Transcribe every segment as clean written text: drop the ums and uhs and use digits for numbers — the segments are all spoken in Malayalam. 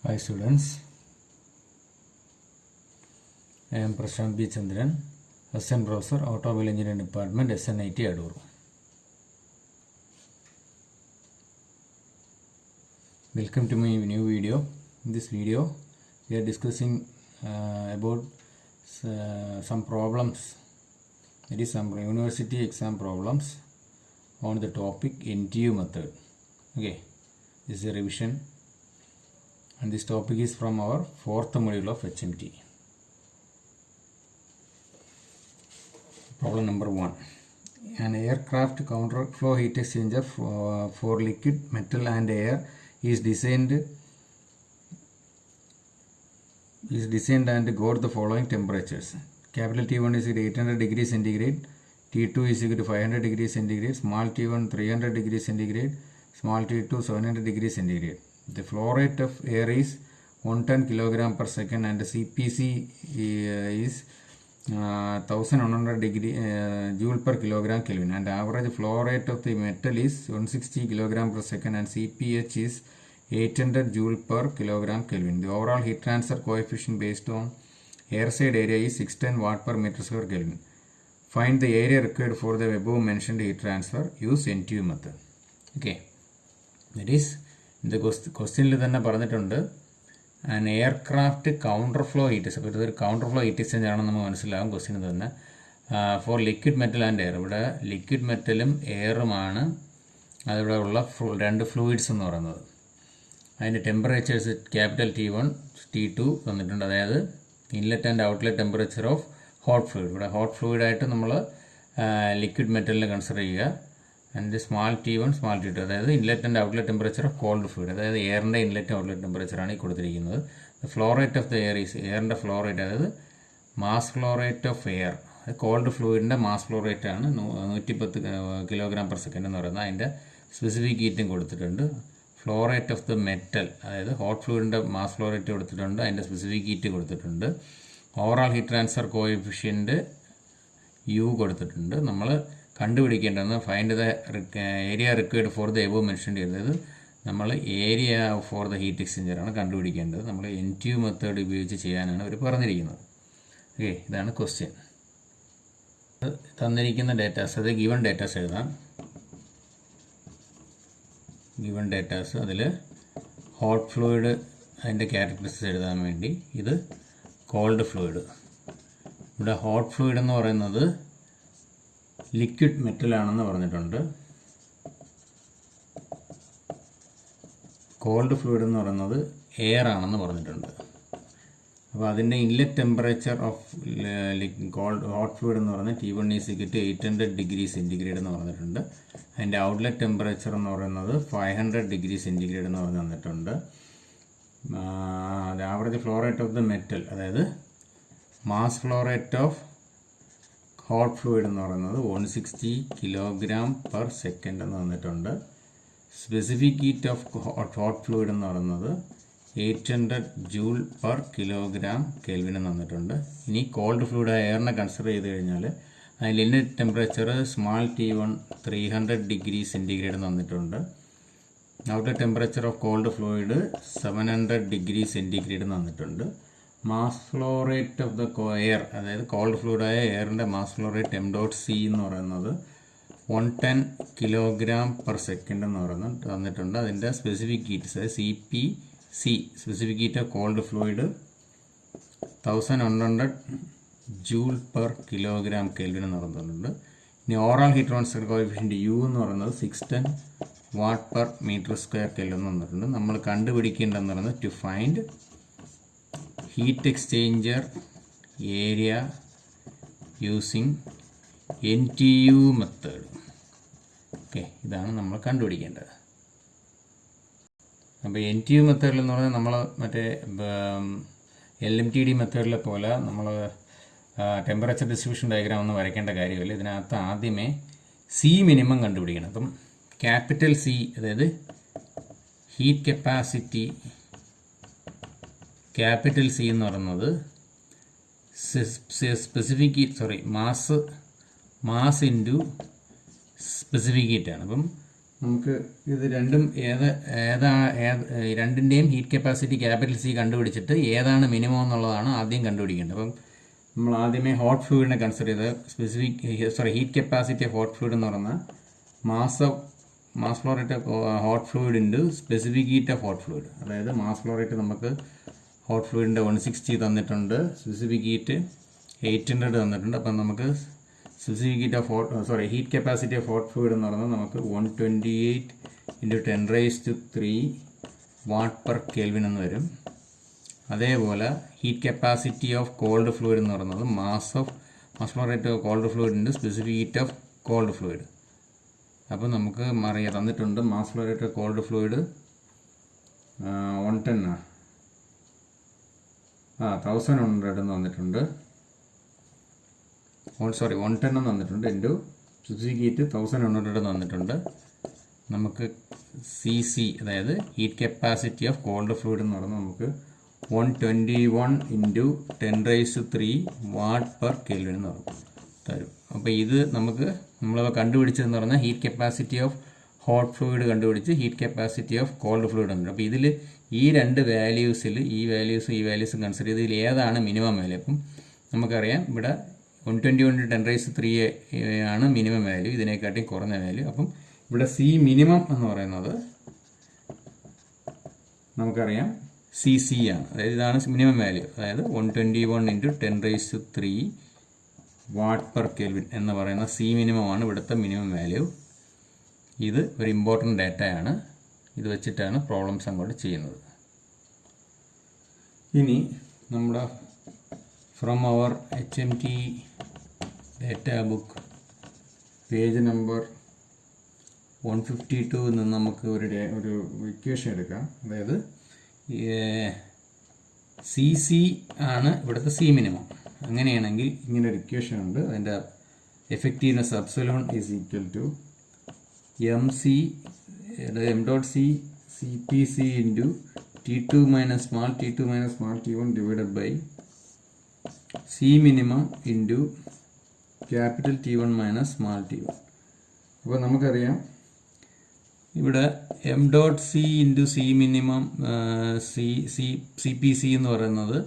Hi students, I am Prashant B. Chandran, Assistant Professor, Automobile Engineering Department, SNIT Adoor. Welcome to my new video. In this video, we are discussing about some problems, that is some university exam problems on the topic NTU method. Okay, this is a revision. And this topic is from our fourth module of HMT. Problem number 1. An aircraft counterflow heat exchanger for liquid, metal and air is designed and got the following temperatures. Capital T1 is 800 degrees centigrade, T2 is equal to 500 degrees centigrade, small t1 300 degrees centigrade, small t2 700 degrees centigrade. The flow rate of air is 110 kg per second and the CPC is 1100 joule per kilogram Kelvin, and the average flow rate of the metal is 160 kg per second and CPH is 800 joule per kilogram Kelvin. The overall heat transfer coefficient based on air side area is 610 watt per meter square Kelvin. Find the area required for the above mentioned heat transfer. Use NTU method. Okay, that is the question തന്നെ പറഞ്ഞിട്ടുണ്ട് an aircraft counterflow heat exchanger. അപ്പോൾ ഇതൊരു counterflow heat exchanger ആണെന്ന് നമ്മൾ മനസ്സിലാകും ക്വസ്റ്റ്യൻ തന്നെ. For liquid metal and air, ഇവിടെ ലിക്വിഡ് മെറ്റലും എയറുമാണ് അതിവിടെ ഉള്ള രണ്ട് ഫ്ലൂയിഡ്സ് എന്ന് പറയുന്നത്. അതിൻ്റെ ടെമ്പറേച്ചേഴ്സ് ക്യാപിറ്റൽ T1 T2 തന്നിട്ടുണ്ട്, അതായത് inlet and outlet temperature of hot fluid. ഇവിടെ ഹോട്ട് ഫ്ലൂയിഡായിട്ട് നമ്മൾ ലിക്വിഡ് മെറ്റലിനെ കൺസിഡർ ചെയ്യുക. And small T1 small T2, അതായത് inlet and outlet temperature of cold fluid, അതായത് എയറിൻ്റെ ഇൻലെറ്റ് ഔട്ട്ലെറ്റ് ടെമ്പറേച്ചറാണ് ഈ കൊടുത്തിരിക്കുന്നത്. Flow rate of the air is, എയറിൻ്റെ ഫ്ലോ റേറ്റ്, അതായത് mass flow rate of air, cold ഫ്ലൂയിഡിൻ്റെ മാസ് ഫ്ലോ റേറ്റ് ആണ് 110 kg per second എന്ന് പറയുന്നത്. അതിൻ്റെ സ്പെസിഫിക് ഹീറ്റും കൊടുത്തിട്ടുണ്ട്. Flow rate of the metal, അതായത് ഹോട്ട് ഫ്ലൂയിഡിൻ്റെ മാസ് ഫ്ലോ റേറ്റ് കൊടുത്തിട്ടുണ്ട്, അതിൻ്റെ സ്പെസിഫിക് ഹീറ്റ് കൊടുത്തിട്ടുണ്ട്. Overall heat transfer coefficient U കൊടുത്തിട്ടുണ്ട്. നമ്മൾ കണ്ടുപിടിക്കേണ്ടതെന്ന് find the area required for the above mention ചെയ്തത്, നമ്മൾ ഏരിയ ഫോർ ദ ഹീറ്റ് എക്സ്ചേഞ്ചറാണ് കണ്ടുപിടിക്കേണ്ടത്. നമ്മൾ NTU മെത്തേഡ് ഉപയോഗിച്ച് ചെയ്യാനാണ് അവർ പറഞ്ഞിരിക്കുന്നത്. ഓക്കെ, ഇതാണ് ക്വസ്റ്റ്യൻ. തന്നിരിക്കുന്ന ഡേറ്റാസ്, അത് ഗിവൺ ഡേറ്റാസ് എഴുതാം. ഗിവൺ ഡേറ്റാസ്, അതിൽ ഹോട്ട് ഫ്ലൂയിഡ് അതിൻ്റെ ക്യാരക്ടറിസ്റ്റിക്സ് എഴുതാൻ വേണ്ടി, ഇത് കോൾഡ് ഫ്ലൂയിഡ്. ഇവിടെ ഹോട്ട് ഫ്ലൂയിഡ് എന്ന് പറയുന്നത് ലിക്വിഡ് മെറ്റലാണെന്ന് പറഞ്ഞിട്ടുണ്ട്. കോൾഡ് ഫ്ലൂയിഡ് എന്ന് പറയുന്നത് എയർ ആണെന്ന് പറഞ്ഞിട്ടുണ്ട്. അപ്പോൾ അതിൻ്റെ inlet temperature of hot fluid എന്ന് പറയുന്നത് T1 is equal to 800 degree centigrade എന്ന് പറഞ്ഞിട്ടുണ്ട്. അതിൻ്റെ ഔട്ട്ലെറ്റ് ടെമ്പറേച്ചർ എന്ന് പറയുന്നത് 500 ഡിഗ്രി സെൻറ്റിഗ്രേഡ് എന്ന് പറഞ്ഞ് തന്നിട്ടുണ്ട്. Average flow rate of the metal, അതായത് mass flow rate of hot fluid എന്ന് പറയുന്നത് 160 kg per second എന്ന് തന്നിട്ടുണ്ട്. Specific heat of hot fluid എന്ന് പറയുന്നത് 800 ജൂൾ പെർ കിലോഗ്രാം കെൽവിൻ എന്ന് തന്നിട്ടുണ്ട്. ഇനി കോൾഡ് ഫ്ലൂയിഡ് എയറിനെ കൺസിഡർ ചെയ്ത് കഴിഞ്ഞാൽ അതിൽ inlet temperature small T1 300 degree centigrade എന്ന് തന്നിട്ടുണ്ട്. Outlet temperature of cold fluid 700 degree centigrade എന്ന് തന്നിട്ടുണ്ട്. Mass flow rate of the air, അതായത് കോൾഡ് ഫ്ലൂയിഡായ എയറിൻ്റെ മാസ് ഫ്ലോ റേറ്റ് m.c എന്ന് പറയുന്നത് 110 kg per second എന്ന് പറയുന്നത് തന്നിട്ടുണ്ട്. അതിൻ്റെ സ്പെസിഫിക് ഹീറ്റ്, അതായത് CPC, specific heat of cold fluid 1100 joule per kilogram kelvin എന്ന് പറഞ്ഞിട്ടുണ്ട്. ഇനി overall heat transfer coefficient U എന്ന് പറയുന്നത് 610 watt per metre square kelvin എന്ന് പറഞ്ഞിട്ടുണ്ട്. നമ്മൾ കണ്ടുപിടിക്കേണ്ടതെന്ന് പറയുന്നത് to find heat exchanger area using NTU method. Okay, ഇതാണ് നമ്മൾ കണ്ടുപിടിക്കേണ്ടത്. അപ്പോൾ NTU മെത്തേഡിൽ എന്ന് പറഞ്ഞാൽ നമ്മൾ മറ്റേ LMTD മെത്തേഡിലെ പോലെ നമ്മൾ ടെമ്പറേച്ചർ ഡിസ്ട്രിബ്യൂഷൻ ഡയഗ്രാം ഒന്നും വരയ്ക്കേണ്ട കാര്യമില്ല. ഇതിനകത്ത് ആദ്യമേ C മിനിമം കണ്ടുപിടിക്കണം. അപ്പം ക്യാപിറ്റൽ C, അതായത് ഹീറ്റ് കപ്പാസിറ്റി ക്യാപിറ്റൽ C എന്ന് പറയുന്നത് specific heat, mass into specific ഹീറ്റാണ്. അപ്പം നമുക്ക് ഇത് രണ്ടും രണ്ടിൻ്റെയും ഹീറ്റ് കപ്പാസിറ്റി ക്യാപിറ്റൽ സി കണ്ടുപിടിച്ചിട്ട് ഏതാണ് മിനിമം എന്നുള്ളതാണ് ആദ്യം കണ്ടുപിടിക്കേണ്ടത്. അപ്പം നമ്മൾ ആദ്യമേ ഹോട്ട് ഫ്ലൂയിഡിനെ കൺസിഡർ ചെയ്ത് heat capacity of hot fluid എന്ന് പറഞ്ഞാൽ mass flow rate of hot fluid into specific heat of hot fluid. അതായത് മാസ് ഫ്ലോ റേറ്റ് നമുക്ക് ഹോട്ട് ഫ്ലൂയിഡിൻ്റെ 160 തന്നിട്ടുണ്ട്, സ്പെസിഫിക് ഹീറ്റ് 800 തന്നിട്ടുണ്ട്. അപ്പം നമുക്ക് specific heat of heat capacity of hot fluid എന്ന് പറയുന്നത് നമുക്ക് 128 × 10⁻³ വാട്ട് പെർ കെൽവിൻ എന്ന് വരും. അതേപോലെ heat capacity of cold fluid എന്ന് പറയുന്നത് mass flow rate of cold fluid into specific heat of cold fluid. അപ്പോൾ നമുക്ക് തന്നിട്ടുണ്ട് mass flow rate of cold fluid 110 1100 എന്ന് തന്നിട്ടുണ്ട്. 110 എന്ന് തന്നിട്ടുണ്ട് ഇൻറ്റു സ്പെസിഫിക് ഹീറ്റ് 1100 എന്ന് തന്നിട്ടുണ്ട്. നമുക്ക് CC അതായത് heat capacity of cold fluid എന്ന് പറയുന്നത് നമുക്ക് 121 × 10⁻³ വാട്ട് പെർ കെൽവിൻ എന്ന് തരും. അപ്പോൾ ഇത് നമ്മളത് കണ്ടുപിടിച്ചതെന്ന് പറഞ്ഞാൽ heat capacity of hot fluid കണ്ടുപിടിച്ച് heat capacity of cold fluid ഉണ്ട്. അപ്പോൾ ഇതിൽ ഈ രണ്ട് വാല്യൂസിൽ ഈ വാല്യൂസും കൺസിഡർ ചെയ്ത് ഇതിൽ ഏതാണ് മിനിമം വാല്യൂ. അപ്പം നമുക്കറിയാം ഇവിടെ 121 × 10⁻³ ആണ് മിനിമം വാല്യൂ, ഇതിനെക്കാട്ടി കുറഞ്ഞ വാല്യൂ. അപ്പം ഇവിടെ സി മിനിമം എന്ന് പറയുന്നത് നമുക്കറിയാം CC ആണ്, അതായത് ഇതാണ് മിനിമം വാല്യൂ. അതായത് 121 × 10⁻³ വാട്ട് പെർ കെൽവിൻ എന്ന് പറയുന്ന സി മിനിമമാണ് ഇവിടുത്തെ മിനിമം വാല്യൂ. ഇത് ഒരു ഇമ്പോർട്ടൻ്റ് ഡാറ്റയാണ്. ഇത് വെച്ചിട്ടാണ് പ്രോബ്ലംസ് അങ്ങോട്ട് ചെയ്യുന്നത്. ഇനി നമ്മുടെ from our HMT data book page number 152 നിന്ന് നമുക്ക് ഒരു ഇക്വേഷൻ എടുക്കാം. അതായത് CC ആണ് ഇവിടുത്തെ സി മിനിമം. അങ്ങനെയാണെങ്കിൽ ഇങ്ങനെ ഒരു ഇക്വേഷൻ ഉണ്ട്. അതിൻ്റെ effectiveness epsilon is equal to MC m.C CPC into T2 minus small t2 minus small t1 divided by C minimum into capital T1 minus small t1. അപ്പോൾ നമുക്കറിയാം ഇവിടെ m.C into C minimum CPC എന്ന് പറയുന്നത്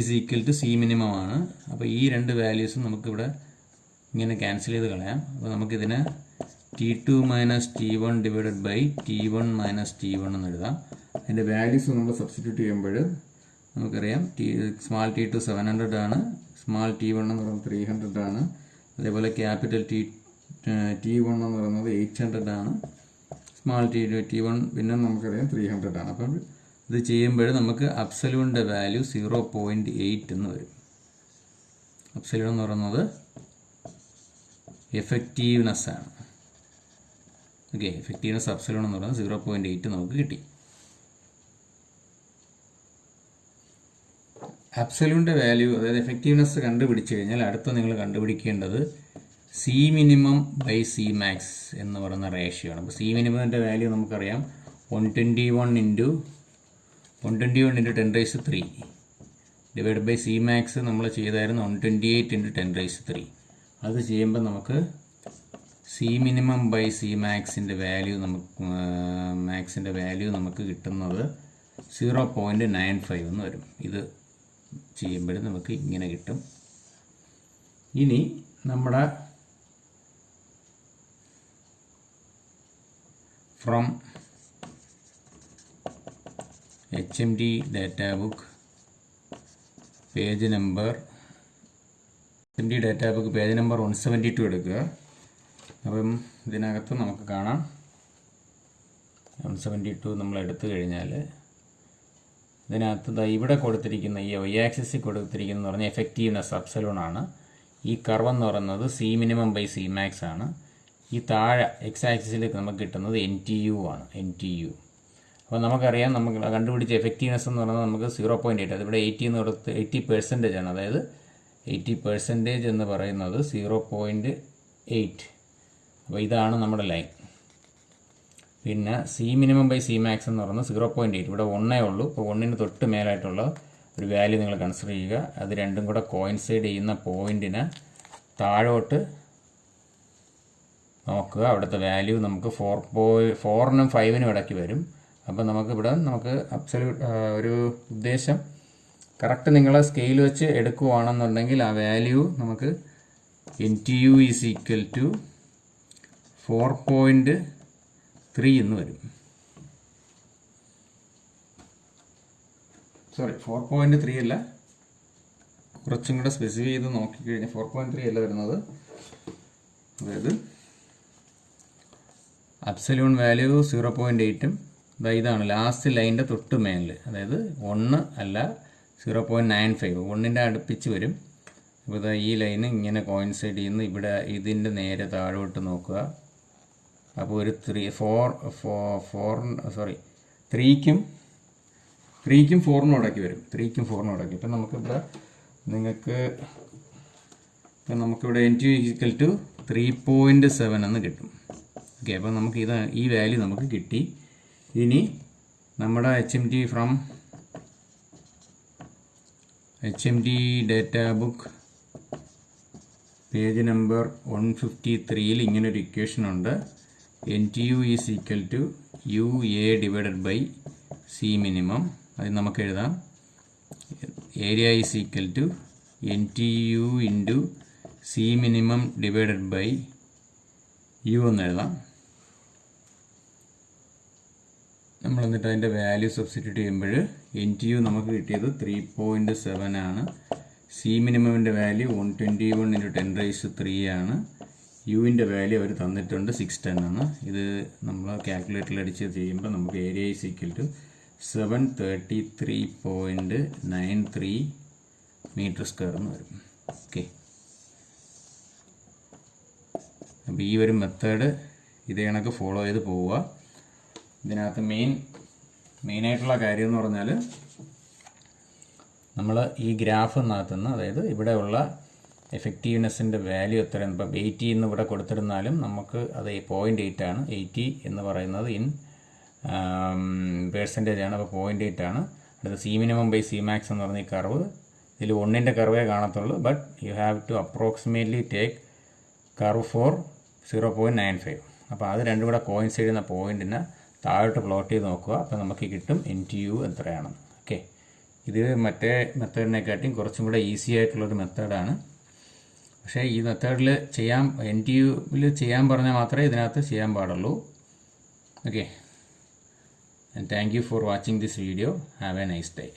is equal to C minimum ആണ്. അപ്പോൾ ഈ രണ്ട് വാല്യൂസും നമുക്കിവിടെ ഇങ്ങനെ ക്യാൻസൽ ചെയ്ത് കളയാം. അപ്പോൾ നമുക്കിതിനെ T2 minus T1 divided by T1 minus T1 എന്ന് എഴുതാം. അതിൻ്റെ വാല്യൂസ് നമ്മൾ സബ്സ്റ്റിറ്റ്യൂട്ട് ചെയ്യുമ്പോൾ നമുക്കറിയാം സ്മാൾ T2 700 ആണ്, സ്മാൾ T1 എന്ന് പറയുന്നത് 300 ആണ്. അതേപോലെ ക്യാപിറ്റൽ T1 എന്ന് പറയുന്നത് 800 ആണ്, സ്മാൾ T1 പിന്നെ നമുക്കറിയാം 300 ആണ്. അപ്പം ഇത് ചെയ്യുമ്പോൾ നമുക്ക് അബ്സല്യൂട്ടിൻ്റെ വാല്യൂ 0.8 എന്ന് വരും. അബ്സല്യൂട്ട് എന്ന് പറയുന്നത് എഫക്റ്റീവ്നെസ് ആണ്. ഓക്കെ, എഫക്റ്റീവ്നെസ് അബ്സല്യൂട്ട് എന്ന് പറയുന്നത് 0.8 നമുക്ക് കിട്ടി. അബ്സല്യൂട്ടിൻ്റെ വാല്യൂ അതായത് എഫക്റ്റീവ്നെസ് കണ്ടുപിടിച്ച് കഴിഞ്ഞാൽ അടുത്ത നിങ്ങൾ കണ്ടുപിടിക്കേണ്ടത് C minimum by C max എന്ന് പറയുന്ന റേഷ്യോ ആണ്. അപ്പോൾ സി മിനിമത്തിൻ്റെ വാല്യൂ നമുക്കറിയാം 121 × 10⁻³ ഡിവൈഡ് ബൈ സി മാക്സ് നമ്മൾ ചെയ്തായിരുന്നു 128 × 10⁻³. അത് ചെയ്യുമ്പോൾ നമുക്ക് സി മിനിമം ബൈ സി മാക്സിൻ്റെ വാല്യൂ നമുക്ക് കിട്ടുന്നത് 0.95 എന്ന് വരും. ഇത് ചെയ്യുമ്പോഴും നമുക്ക് ഇങ്ങനെ കിട്ടും. ഇനി നമ്മുടെ from HMT data book page number 172 എടുക്കുക. അപ്പം ഇതിനകത്ത് നമുക്ക് കാണാം 172 നമ്മൾ എടുത്തു കഴിഞ്ഞാൽ ഇതിനകത്ത് ഇവിടെ കൊടുത്തിരിക്കുന്ന ഈ y ആക്സിസിൽ കൊടുത്തിരിക്കുന്ന പറഞ്ഞാൽ എഫക്റ്റീവ്നെസ് അബ്സലൂൺ ആണ്. ഈ കർവ് എന്ന് പറയുന്നത് C minimum by C max ആണ്. ഈ താഴെ എക്സ് ആക്സിസിലേക്ക് നമുക്ക് കിട്ടുന്നത് NTU ആണ്. NTU അപ്പോൾ നമുക്കറിയാം നമുക്ക് കണ്ടുപിടിച്ച എഫക്റ്റീവ്നെസ് എന്ന് പറയുന്നത് നമുക്ക് 0.8, അതിവിടെ 80 എന്ന് കൊടുത്ത് 80% ആണ്. അതായത് 80% എന്ന് പറയുന്നത് 0.8. അപ്പോൾ ഇതാണ് നമ്മുടെ ലൈൻ. പിന്നെ C minimum by C max എന്ന് പറയുന്നത് 0.8. ഇവിടെ 1 ഉള്ളൂ. അപ്പോൾ 1ന് തൊട്ട് മേലായിട്ടുള്ള ഒരു വാല്യൂ നിങ്ങൾ കൺസിഡർ ചെയ്യുക. അത് രണ്ടും കൂടെ കോയിൻസൈഡ് ചെയ്യുന്ന പോയിന്റിന് താഴോട്ട് നോക്കുക. അവിടുത്തെ വാല്യൂ നമുക്ക് 4നും 5നും ഇടയ്ക്ക് വരും. അപ്പം നമുക്കിവിടെ അബ്സല്യൂട്ട് ഒരു ഉദ്ദേശം കറക്റ്റ് നിങ്ങളെ സ്കെയിൽ വെച്ച് എടുക്കുകയാണെന്നുണ്ടെങ്കിൽ ആ വാല്യൂ നമുക്ക് NTU ഈസ് ഈക്വൽ ടു 4.3 എന്ന് വരും. സോറി 4.3 അല്ല, കുറച്ചും കൂടെ സ്പെസിഫൈ ചെയ്ത് നോക്കിക്കഴിഞ്ഞാൽ 4.3 അല്ല വരുന്നത്. അതായത് അബ്സല്യൂട്ട് വാല്യൂ 0.8ഉം ഇതാണ് ലാസ്റ്റ് ലൈനിൻ്റെ തൊട്ട് മേലിൽ, അതായത് 1 അല്ല 0.95, 1ൻ്റെ അടുപ്പിച്ച് വരും. അപ്പോൾ ഈ ലൈന് ഇങ്ങനെ കോയിൻസൈഡ് ചെയ്യുന്നു. ഇവിടെ ഇതിൻ്റെ നേരെ താഴോട്ട് നോക്കുക. അപ്പോൾ ഒരു 3ക്കും 4നും ഇടയ്ക്ക് വരും. 3ക്കും 4നും ഇടയ്ക്ക്. ഇപ്പം നമുക്കിവിടെ നമുക്കിവിടെ NTU ഈക്വൽ ടു 3.7 എന്ന് കിട്ടും. ഓക്കെ, അപ്പോൾ നമുക്ക് ഈ വാല്യൂ നമുക്ക് കിട്ടി. ഇനി നമ്മുടെ HMT data book page number 153ൽ ഇങ്ങനൊരു ഇക്വേഷൻ ഉണ്ട്. NTU is equal to UA divided by C minimum. അത് നമുക്ക് എഴുതാം. Area is equal to NTU into C minimum divided by U എന്ന് എഴുതാം. നമ്മൾ എന്നിട്ട് അതിൻ്റെ വാല്യൂ സബ്സ്റ്റിറ്റ്യൂട്ട് ചെയ്യുമ്പോൾ NTU നമുക്ക് കിട്ടിയത് 3.7 ആണ്. C മിനിമമിൻ്റെ വാല്യൂ 121 × 10⁻³ ആണ്. യുവിൻ്റെ വാല്യൂ അവർ തന്നിട്ടുണ്ട് 610 ആണ്. ഇത് നമ്മൾ കാൽക്കുലേറ്ററിൽ അടിച്ച് ചെയ്യുമ്പോൾ നമുക്ക് area is equal to 733.93 m² എന്ന് വരും. ഓക്കെ, അപ്പോൾ ഈ ഒരു മെത്തേഡ് ഇതേ കണക്ക് ഫോളോ ചെയ്ത് പോവുക. ഇതിനകത്ത് മെയിനായിട്ടുള്ള കാര്യം എന്ന് പറഞ്ഞാൽ നമ്മൾ ഈ ഗ്രാഫിനകത്തുനിന്ന്, അതായത് ഇവിടെയുള്ള എഫക്റ്റീവ്നെസ്സിൻ്റെ വാല്യൂ എത്രയാണ്, ഇപ്പം 80 എന്ന് ഇവിടെ കൊടുത്തിരുന്നാലും നമുക്ക് അത് 0.8 ആണ്. 80 എന്ന് പറയുന്നത് ഇൻ പെർസെൻറ്റേജ് ആണ്. അപ്പോൾ 0.8 ആണ്. അടുത്ത C minimum by C max എന്ന് പറഞ്ഞ ഈ കർവ്, ഇതിൽ 1ൻ്റെ കർവേ കാണത്തുള്ളൂ. But you have to approximately take curve for 0.95. അപ്പോൾ അത് രണ്ടും കൂടെ കോയിൻസൈഡ് ചെയ്യുന്ന പോയിൻറ്റിനെ താഴോട്ട് പ്ലോട്ട് ചെയ്ത് നോക്കുക. അപ്പോൾ നമുക്ക് കിട്ടും NTU എത്രയാണ്. ഓക്കെ, ഇത് മറ്റേ മെത്തേഡിനെക്കാട്ടിയും കുറച്ചും കൂടെ ഈസി ആയിട്ടുള്ളൊരു മെത്തേഡാണ്. പക്ഷേ ഈ മെത്തേഡിൽ NTUവിൽ ചെയ്യാൻ പറഞ്ഞാൽ മാത്രമേ ഇതിനകത്ത് ചെയ്യാൻ പാടുള്ളൂ. Okay, and thank you for watching this video. Have a nice day.